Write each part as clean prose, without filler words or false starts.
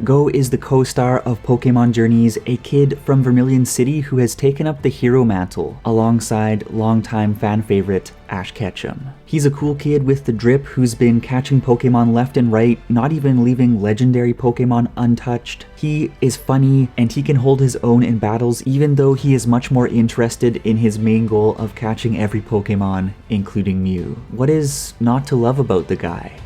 Goh is the co-star of Pokémon Journeys, a kid from Vermilion City who has taken up the hero mantle alongside longtime fan favorite Ash Ketchum. He's a cool kid with the drip who's been catching Pokemon left and right, not even leaving legendary Pokemon untouched. He is funny and he can hold his own in battles, even though he is much more interested in his main goal of catching every Pokemon, including Mew. What is not to love about the guy?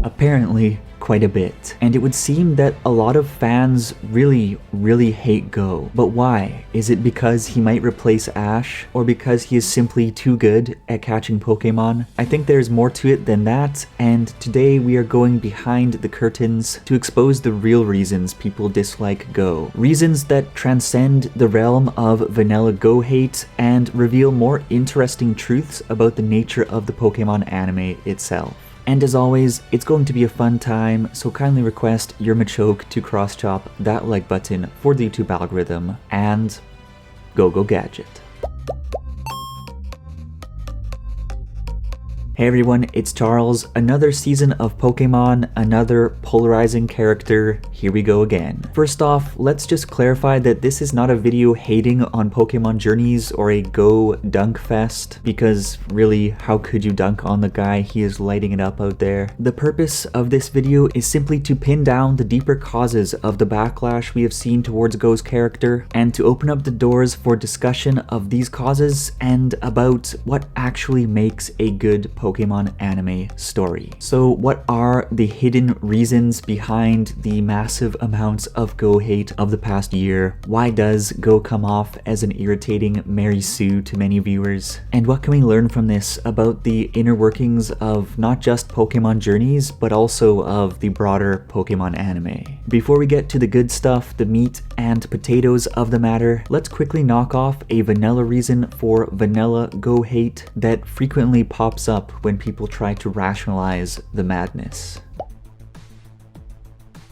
Apparently, quite a bit. And it would seem that a lot of fans really hate Goh. But why? Is it because he might replace Ash? Or because he is simply too good at catching Pokemon? I think there's more to it than that, and today we are going behind the curtains to expose the real reasons people dislike Goh. Reasons that transcend the realm of vanilla Goh hate and reveal more interesting truths about the nature of the Pokemon anime itself. And as always, it's going to be a fun time, so kindly request your Machoke to cross-chop that like button for the YouTube algorithm, and go Gadget. Hey everyone, it's Charles. Another season of Pokemon, another polarizing character. Here we go again. First off, let's just clarify that this is not a video hating on Pokemon Journeys or a Goh dunk fest, because really, how could you dunk on the guy? He is lighting it up out there. The purpose of this video is simply to pin down the deeper causes of the backlash we have seen towards Goh's character, and to open up the doors for discussion of these causes and about what actually makes a good Pokemon anime story. So what are the hidden reasons behind the massive amounts of Goh hate of the past year? Why does Goh come off as an irritating Mary Sue to many viewers? And what can we learn from this about the inner workings of not just Pokemon Journeys, but also of the broader Pokemon anime? Before we get to the good stuff, the meat and potatoes of the matter, let's quickly knock off a vanilla reason for vanilla Goh hate that frequently pops up when people try to rationalize the madness.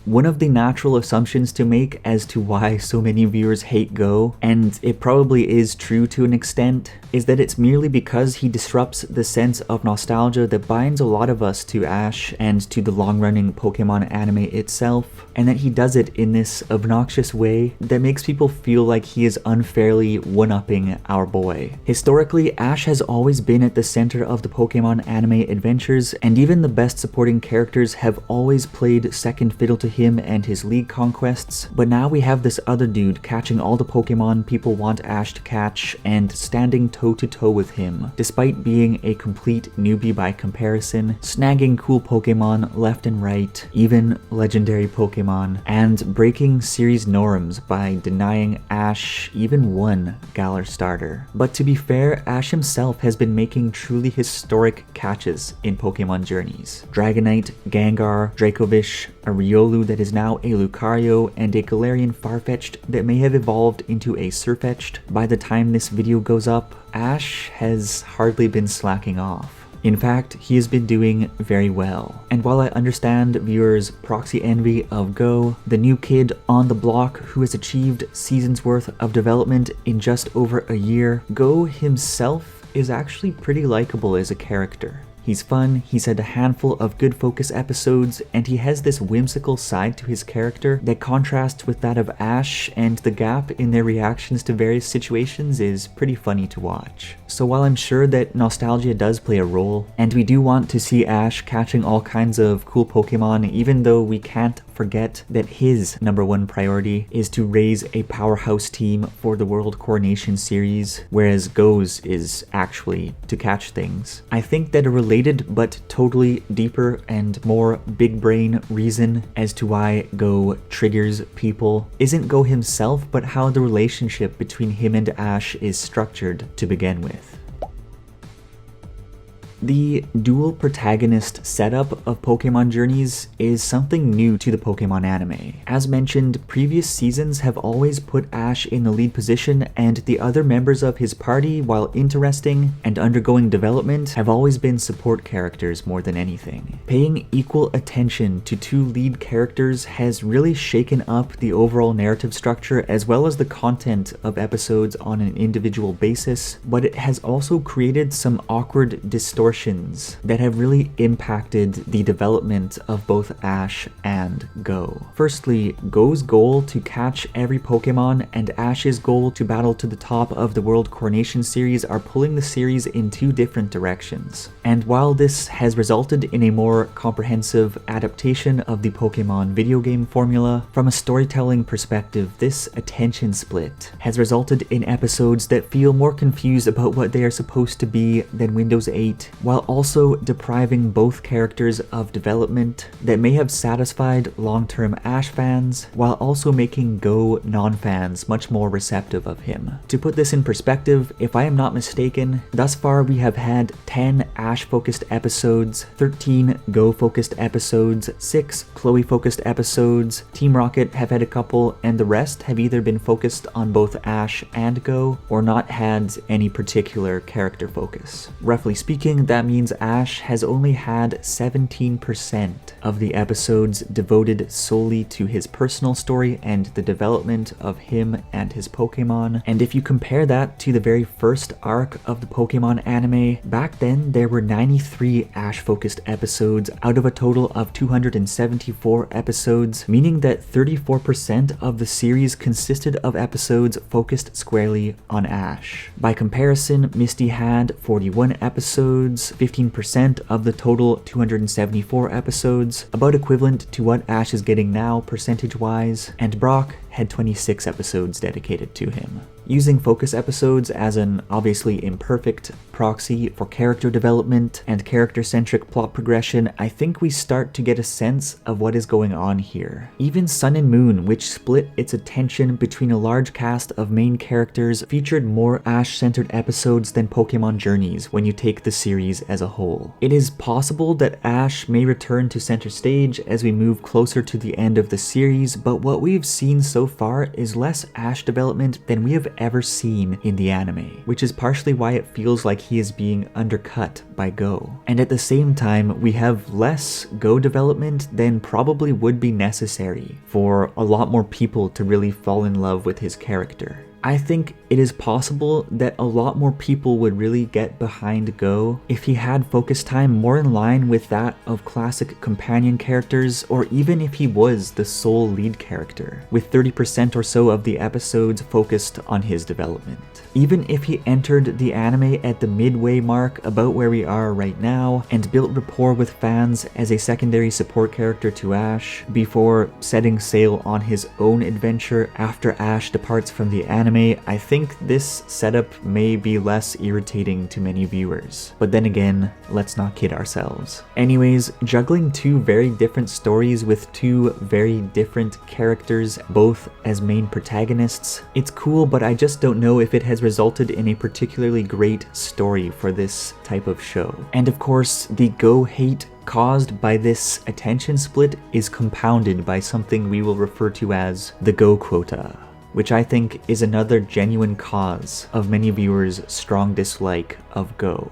One of the natural assumptions to make as to why so many viewers hate Goh, and it probably is true to an extent, is that it's merely because he disrupts the sense of nostalgia that binds a lot of us to Ash and to the long-running Pokemon anime itself, and that he does it in this obnoxious way that makes people feel like he is unfairly one-upping our boy. Historically, Ash has always been at the center of the Pokemon anime adventures, and even the best supporting characters have always played second fiddle to him and his league conquests, but now we have this other dude catching all the Pokemon people want Ash to catch and standing toe-to-toe with him, despite being a complete newbie by comparison, snagging cool Pokemon left and right, even legendary Pokemon, and breaking series norms by denying Ash even one Galar starter. But to be fair, Ash himself has been making truly historic catches in Pokemon Journeys. Dragonite, Gengar, Dracovish, a Riolu that is now a Lucario, and a Galarian Farfetch'd that may have evolved into a Sirfetch'd by the time this video goes up. Ash has hardly been slacking off. In fact, he has been doing very well. And while I understand viewers' proxy envy of Goh, the new kid on the block who has achieved seasons worth of development in just over a year, Goh himself is actually pretty likable as a character. He's fun, he's had a handful of good focus episodes, and he has this whimsical side to his character that contrasts with that of Ash, and the gap in their reactions to various situations is pretty funny to watch. So while I'm sure that nostalgia does play a role, and we do want to see Ash catching all kinds of cool Pokemon, even though we can't forget that his #1 priority is to raise a powerhouse team for the World Coronation series, whereas Goh's is actually to catch things. I think that a related but totally deeper and more big brain reason as to why Goh triggers people isn't Goh himself, but how the relationship between him and Ash is structured to begin with. The dual protagonist setup of Pokemon Journeys is something new to the Pokemon anime. As mentioned, previous seasons have always put Ash in the lead position, and the other members of his party, while interesting and undergoing development, have always been support characters more than anything. Paying equal attention to two lead characters has really shaken up the overall narrative structure as well as the content of episodes on an individual basis, but it has also created some awkward distortions portions that have really impacted the development of both Ash and Goh. Firstly, Goh's goal to catch every Pokemon and Ash's goal to battle to the top of the World Coronation series are pulling the series in two different directions. And while this has resulted in a more comprehensive adaptation of the Pokemon video game formula, from a storytelling perspective, this attention split has resulted in episodes that feel more confused about what they are supposed to be than Windows 8, while also depriving both characters of development that may have satisfied long-term Ash fans, while also making Goh non-fans much more receptive of him. To put this in perspective, if I am not mistaken, thus far we have had 10 Ash-focused episodes, 13 Goh-focused episodes, 6 Chloe-focused episodes, Team Rocket have had a couple, and the rest have either been focused on both Ash and Goh, or not had any particular character focus. Roughly speaking, that means Ash has only had 17% of the episodes devoted solely to his personal story and the development of him and his Pokemon. And if you compare that to the very first arc of the Pokemon anime, back then there were 93 Ash-focused episodes out of a total of 274 episodes, meaning that 34% of the series consisted of episodes focused squarely on Ash. By comparison, Misty had 41 episodes, 15% of the total 274 episodes, about equivalent to what Ash is getting now percentage-wise, and Brock had 26 episodes dedicated to him. Using focus episodes as an obviously imperfect proxy for character development and character-centric plot progression, I think we start to get a sense of what is going on here. Even Sun and Moon, which split its attention between a large cast of main characters, featured more Ash-centered episodes than Pokemon Journeys when you take the series as a whole. It is possible that Ash may return to center stage as we move closer to the end of the series, but what we've seen so far is less Ash development than we have ever seen in the anime, which is partially why it feels like he is being undercut by Goh. And at the same time, we have less Goh development than probably would be necessary for a lot more people to really fall in love with his character. I think it is possible that a lot more people would really get behind Goh if he had focus time more in line with that of classic companion characters, or even if he was the sole lead character, with 30% or so of the episodes focused on his development. Even if he entered the anime at the midway mark, about where we are right now, and built rapport with fans as a secondary support character to Ash, before setting sail on his own adventure after Ash departs from the anime, I think this setup may be less irritating to many viewers. But then again, let's not kid ourselves. Anyways, juggling two very different stories with two very different characters, both as main protagonists, it's cool, but I just don't know if it has resulted in a particularly great story for this type of show. And of course, the Goh hate caused by this attention split is compounded by something we will refer to as the Goh Quota, which I think is another genuine cause of many viewers' strong dislike of Goh.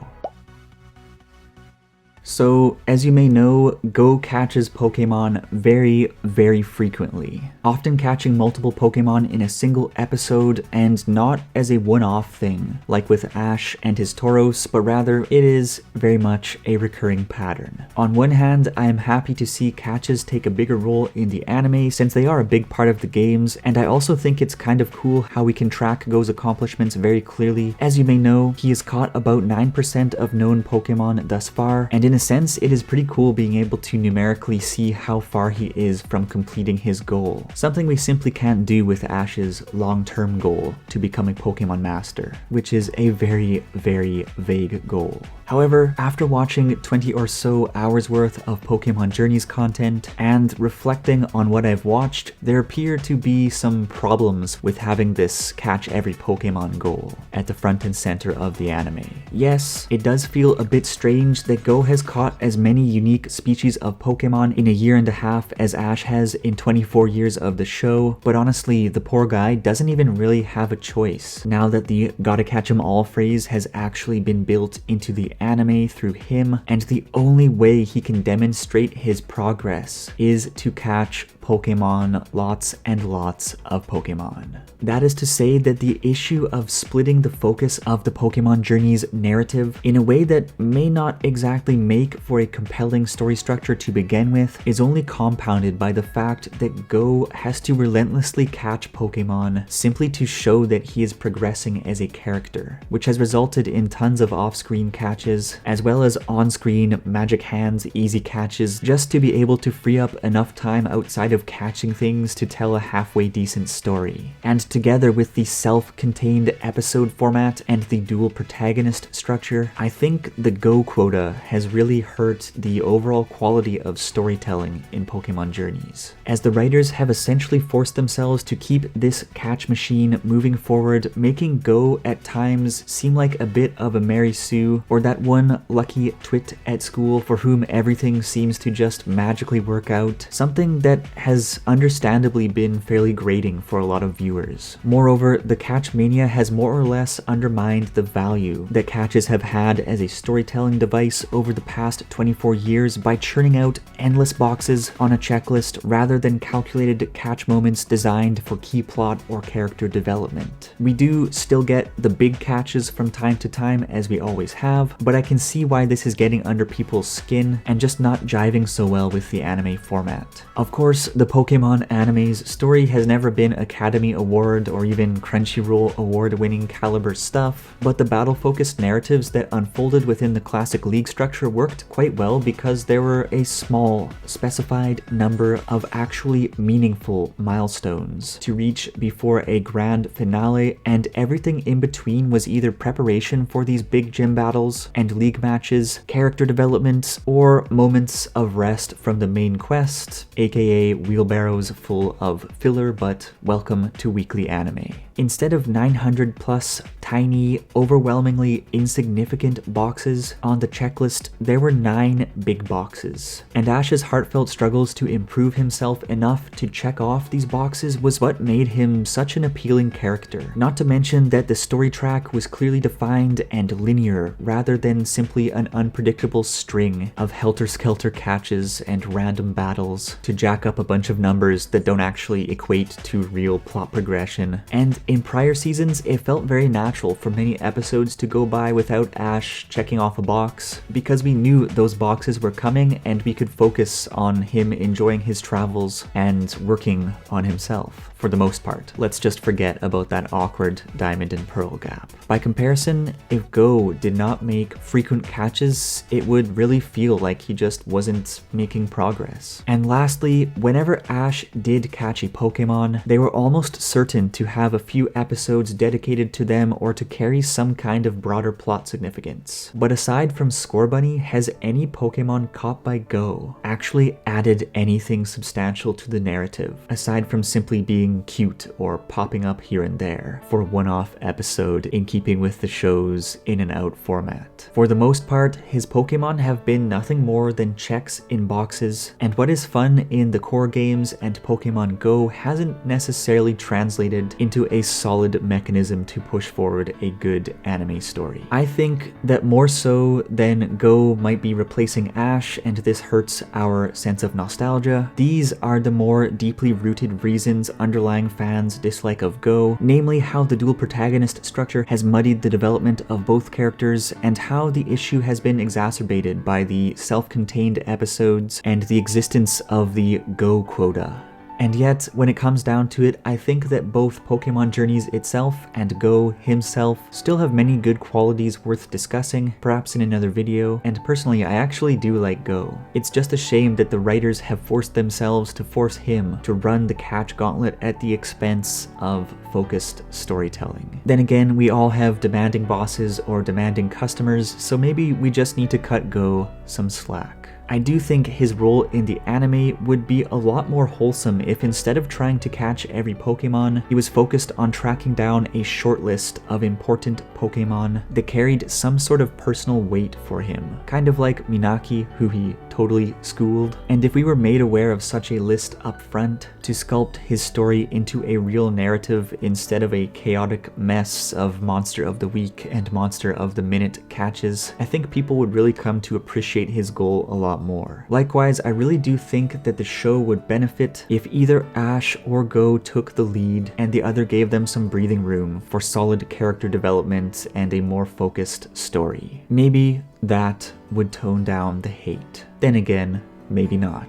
So, as you may know, Goh catches Pokemon very, very frequently, often catching multiple Pokemon in a single episode, and not as a one-off thing, like with Ash and his Tauros, but rather it is very much a recurring pattern. On one hand, I am happy to see catches take a bigger role in the anime, since they are a big part of the games, and I also think it's kind of cool how we can track Goh's accomplishments very clearly. As you may know, he has caught about 9% of known Pokemon thus far, and in a sense, it is pretty cool being able to numerically see how far he is from completing his goal. Something we simply can't do with Ash's long-term goal to become a Pokemon Master, which is a very, very vague goal. However, after watching 20 or so hours worth of Pokemon Journeys content and reflecting on what I've watched, there appear to be some problems with having this catch every Pokemon goal at the front and center of the anime. Yes, it does feel a bit strange that Goh has caught as many unique species of Pokemon in a year and a half as Ash has in 24 years of the show, but honestly, the poor guy doesn't even really have a choice now that the gotta catch 'em all phrase has actually been built into the anime through him, and the only way he can demonstrate his progress is to catch Pokémon, lots and lots of Pokémon. That is to say that the issue of splitting the focus of the Pokémon journey's narrative in a way that may not exactly make for a compelling story structure to begin with is only compounded by the fact that Goh has to relentlessly catch Pokémon simply to show that he is progressing as a character, which has resulted in tons of off-screen catches, as well as on-screen magic hands easy catches just to be able to free up enough time outside of catching things to tell a halfway decent story. And together with the self-contained episode format and the dual protagonist structure, I think the Goh Quota has really hurt the overall quality of storytelling in Pokémon journeys, as the writers have essentially forced themselves to keep this catch machine moving forward, making Goh at times seem like a bit of a Mary Sue, or that one lucky twit at school for whom everything seems to just magically work out, something that has understandably been fairly grating for a lot of viewers. Moreover, the catch mania has more or less undermined the value that catches have had as a storytelling device over the past 24 years by churning out endless boxes on a checklist rather than calculated catch moments designed for key plot or character development. We do still get the big catches from time to time, as we always have, but I can see why this is getting under people's skin and just not jiving so well with the anime format. Of course, the Pokémon anime's story has never been Academy Award or even Crunchyroll award-winning caliber stuff, but the battle-focused narratives that unfolded within the classic league structure worked quite well because there were a small, specified number of actually meaningful milestones to reach before a grand finale, and everything in between was either preparation for these big gym battles and league matches, character development, or moments of rest from the main quest, aka wheelbarrows full of filler but welcome to weekly anime. Instead of 900 plus tiny, overwhelmingly insignificant boxes on the checklist, there were 9 big boxes. And Ash's heartfelt struggles to improve himself enough to check off these boxes was what made him such an appealing character. Not to mention that the story track was clearly defined and linear rather than simply an unpredictable string of helter-skelter catches and random battles to jack up a bunch of numbers that don't actually equate to real plot progression. And in prior seasons, it felt very natural for many episodes to go by without Ash checking off a box, because we knew those boxes were coming and we could focus on him enjoying his travels and working on himself. For the most part, let's just forget about that awkward diamond and pearl gap. By comparison, if Goh did not make frequent catches, it would really feel like he just wasn't making progress. And lastly, whenever Ash did catch a Pokemon, they were almost certain to have a few episodes dedicated to them or to carry some kind of broader plot significance. But aside from Scorbunny, has any Pokemon caught by Goh actually added anything substantial to the narrative, aside from simply being cute or popping up here and there for a one-off episode in keeping with the show's in and out format? For the most part, his Pokemon have been nothing more than checks in boxes, and what is fun in the core games and Pokemon Go hasn't necessarily translated into a solid mechanism to push forward a good anime story. I think that more so than Goh might be replacing Ash, and this hurts our sense of nostalgia, these are the more deeply rooted reasons underlying fans' dislike of Goh, namely how the dual protagonist structure has muddied the development of both characters and how the issue has been exacerbated by the self-contained episodes and the existence of the Goh Quota. And yet, when it comes down to it, I think that both Pokémon Journeys itself and Goh himself still have many good qualities worth discussing, perhaps in another video, and personally I actually do like Goh. It's just a shame that the writers have forced themselves to force him to run the catch gauntlet at the expense of focused storytelling. Then again, we all have demanding bosses or demanding customers, so maybe we just need to cut Goh some slack. I do think his role in the anime would be a lot more wholesome if instead of trying to catch every Pokemon, he was focused on tracking down a short list of important Pokemon that carried some sort of personal weight for him, kind of like Minaki, who he totally schooled. And if we were made aware of such a list up front to sculpt his story into a real narrative instead of a chaotic mess of Monster of the Week and Monster of the Minute catches, I think people would really come to appreciate his goal a lot more. Likewise, I really do think that the show would benefit if either Ash or Goh took the lead and the other gave them some breathing room for solid character development and a more focused story. Maybe that would tone down the hate. Then again, maybe not.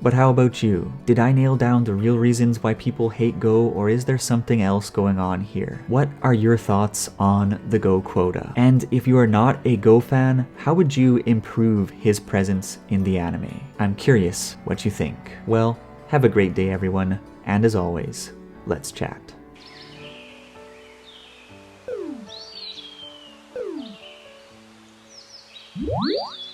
But how about you? Did I nail down the real reasons why people hate Goh, or is there something else going on here? What are your thoughts on the Goh Quota? And if you are not a Goh fan, how would you improve his presence in the anime? I'm curious what you think. Well, have a great day everyone, and as always, let's chat. What?